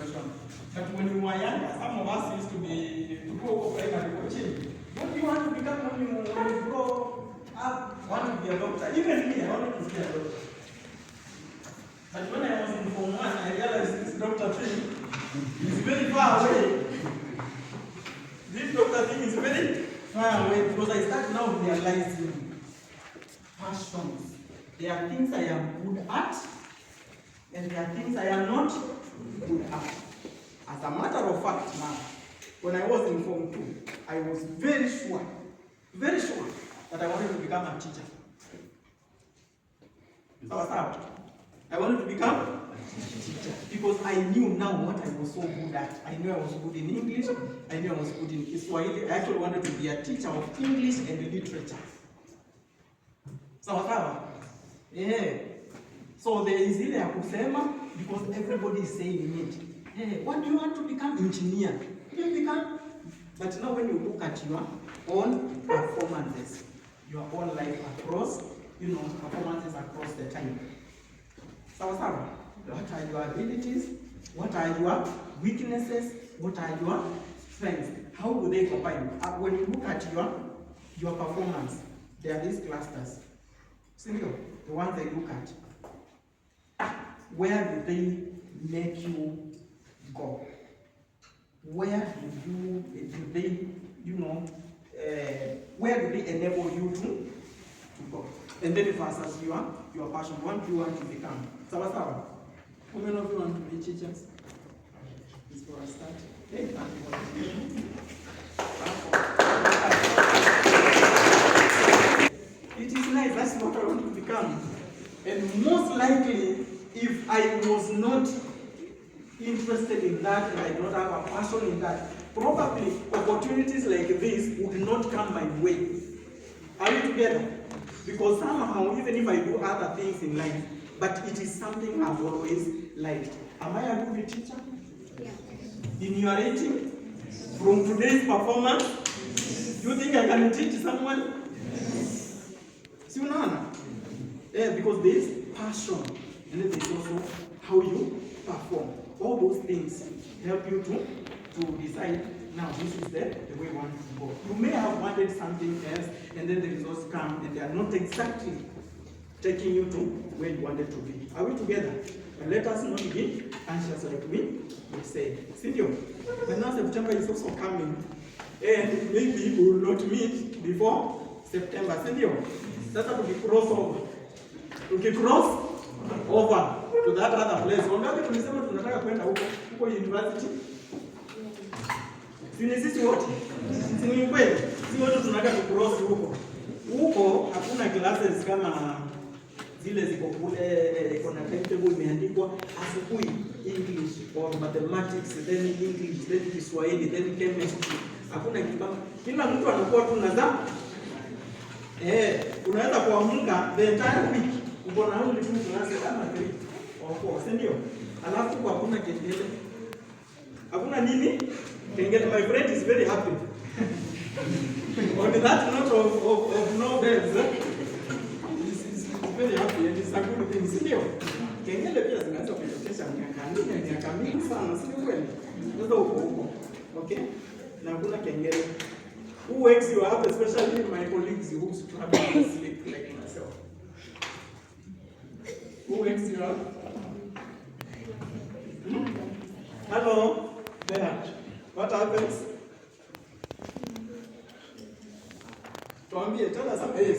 situation. But when we were younger, some of us used to go primary coaching. Don't you want to become when you grow up, one to be a doctor? Even me, I wanted to be a doctor. But when I was in Form 1, I realized this doctor thing is very far away. This doctor thing is very far away because I start now realizing passions. There are things I am good at, and there are things I am not good at. As a matter of fact, now, when I was in Form 2, I was very sure that I wanted to become a teacher. I wanted to become a teacher because I knew now what I was so good at. I knew I was good in English, I knew I was good in Kiswahili. I actually wanted to be a teacher of English and literature. Yeah. So there is ile ya kusema because everybody is saying it. Hey, what do you want to become? Engineer. You become. But now when you look at your own performances, your own life across, performances across the time. What are your abilities? What are your weaknesses? What are your strengths? How do they combine? When you look at your performance, there are these clusters. See the ones they look at. Where do they make you go? Where do they, where do they enable you to go? And then versus your passion, what you want to become. How many of you want to be teachers? It's for a start. Hey, thank you. It is nice, that's what I want to become. And most likely, if I was not interested in that and I don't have a passion in that, probably opportunities like this would not come my way. Are we together? Because somehow, even if I do other things in life, but it is something I've always liked. Am I a good teacher? Yeah. In your rating, from today's performance, do you think I can teach someone? See, yeah, because there is passion, and then there is also how you perform. All those things help you to decide, now this is the way you want to go. You may have wanted something else, and then the results come, and they are not exactly taking you to where you wanted to be. Are we together? And let us not be anxious like we said. Sindio? But now September is also coming, and maybe we will not meet before September. Sindio? That's how we cross over. We can cross over to that other place. Wangapi tulisema tunataka kwenda huko university? Sisi wote. Si kweli? Si wote tunataka ku cross huko. Huko hakuna classes kama zile ziko kule, kuna timetable imeandikwa asubuhi English or mathematics, then English, then Kiswahili, then chemistry. Hakuna kitu kama, kila mtu anakuwa tu na zamu. Unaweza kuamka the entire week uko na only 2 classes ama 3 or 4, ndio? Alafu kwa hakuna kengele. Hakuna nini? Kengele. My friend is very happy. On that note of no bells, is very happy and it's a good thing, ndio? Kengele pia zinaweza kuchezesha miaka mingi sana, si kweli? Ndio huko. Okay? Na hakuna kengele. Who wakes you up, especially my colleagues who struggle to sleep like myself? Who wakes you up? Hello? There. What happens? Tell us something.